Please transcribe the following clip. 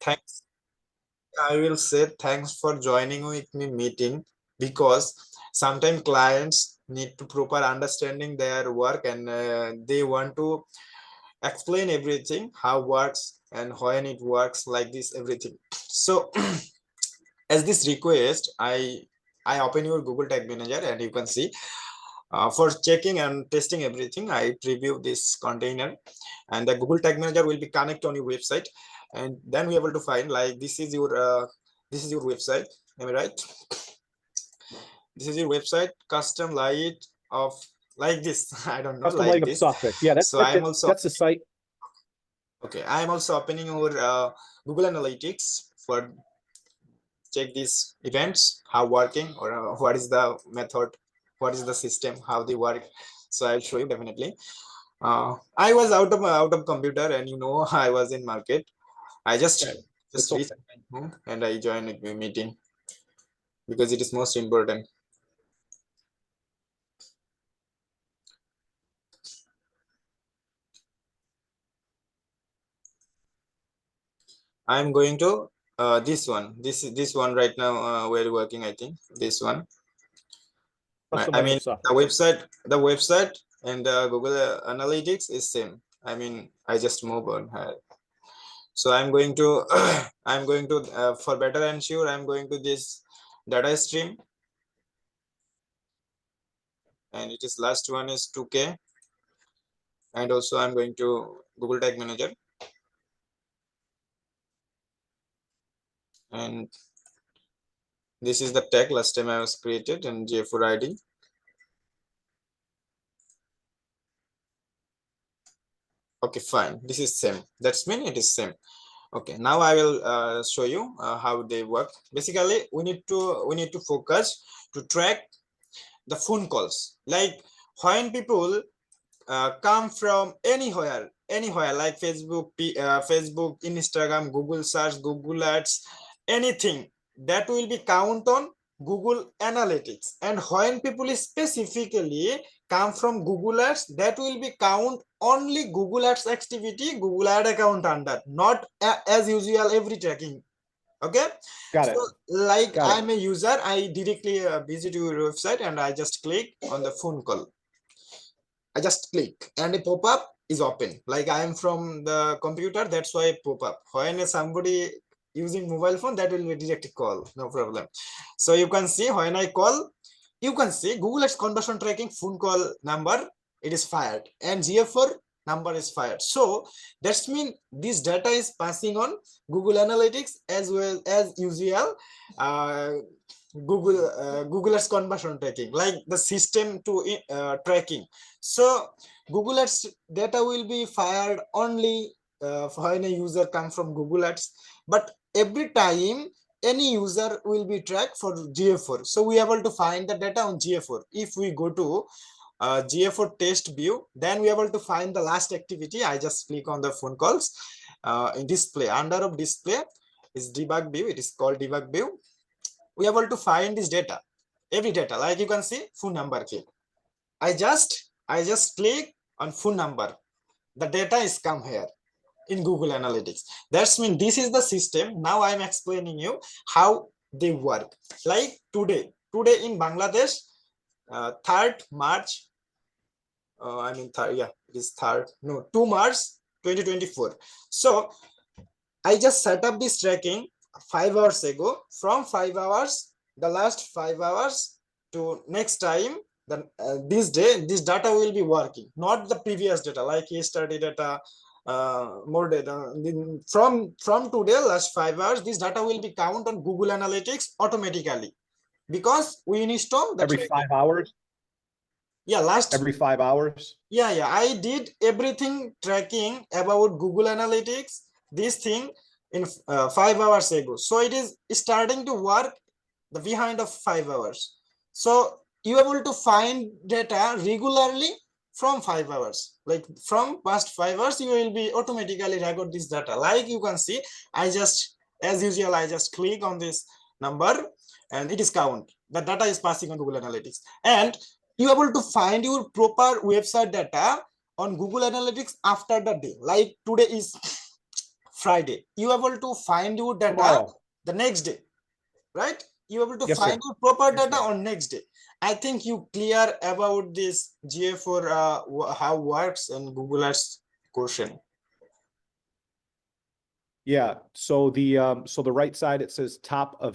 Thanks. I will say thanks for joining with me meeting, because sometimes clients need to proper understanding their work, and they want to explain everything, how works and when it works, like this everything. So as this request, I open your Google Tag Manager, and you can see for checking and testing everything, I preview this container, and the Google Tag Manager will be connected on your website, and then we able to find like this is your website. Am I right? This is your website, custom light of like this. I don't know, Custom like lighting of this. software. Yeah, So I'm also that's the site. okay. I'm also opening our Google Analytics for check these events, how working, or what is the method, what is the system, how they work. So I'll show you definitely. I was out of computer, and I was in market. I just Okay. reached my home, and I joined a meeting because it is most important. I'm going to this one. This one right now. We're working. I think this one. Custom I lighting mean of software. the website and Google Analytics is same. I mean, I just move on. So I'm going to I'm going to for better ensure, I'm going to this data stream, and it is last one is 2K, and also I'm going to Google Tag Manager, and this is the tag last time I was created, and J4 ID. Okay, fine. This is same. That's mean it is same. Okay, now I will show you how they work. Basically, we need to focus to track the phone calls. Like when people come from anywhere like Facebook, Instagram, Google search, Google ads, anything that will be count on Google Analytics. And when people specifically come from Google ads, that will be count only Google ads activity, Google ad account under, not as usual every tracking. Okay, Got it. so like Got it. I'm a user, I directly visit your website, and I just click on the phone call. I just click, and a pop-up is open. Like I am from the computer, that's why pop-up. When somebody using mobile phone, that will be direct call, no problem. So you can see when I call, you can see Google Ads conversion tracking phone call number, it is fired, and GF4 number is fired. So that's mean this data is passing on Google Analytics as well as usual Google Ads conversion tracking, like the system to tracking. So Google Ads data will be fired only when a user comes from Google Ads, but every time any user will be tracked for GA4. So we are able to find the data on GA4. If we go to GA4 test view, then we are able to find the last activity. I just click on the phone calls in display. Under of display is debug view. It is called debug view. We are able to find this data, every data. Like you can see phone number here. I just click on phone number. The data is come here in Google Analytics. That's mean this is the system. Now I'm explaining you how they work. Like today in Bangladesh, 3rd March. It is 3rd. No, 2 March 2024. So I just set up this tracking 5 hours ago. From 5 hours, the last 5 hours to next time, then this day, this data will be working, not the previous data like yesterday data, more data. From today, last 5 hours, this data will be count on Google Analytics automatically, because we install the Every tracking. 5 hours. Yeah, every 5 hours. Yeah, I did everything tracking about Google Analytics, this thing in 5 hours ago. So it is starting to work the behind of 5 hours. So you are able to find data regularly from 5 hours. Like from past 5 hours, you will be automatically record this data. Like you can see, as usual, I just click on this number, and it is count. The data is passing on Google Analytics. And you are able to find your proper website data on Google Analytics after the day. Like today is Friday, you able to find your data Tomorrow. the next day, right? You able to Yes, find sir. your proper Yes, data sir. on next day. I think you clear about this GA4 how works and Google Ads question. Yeah. So the right side, it says top event.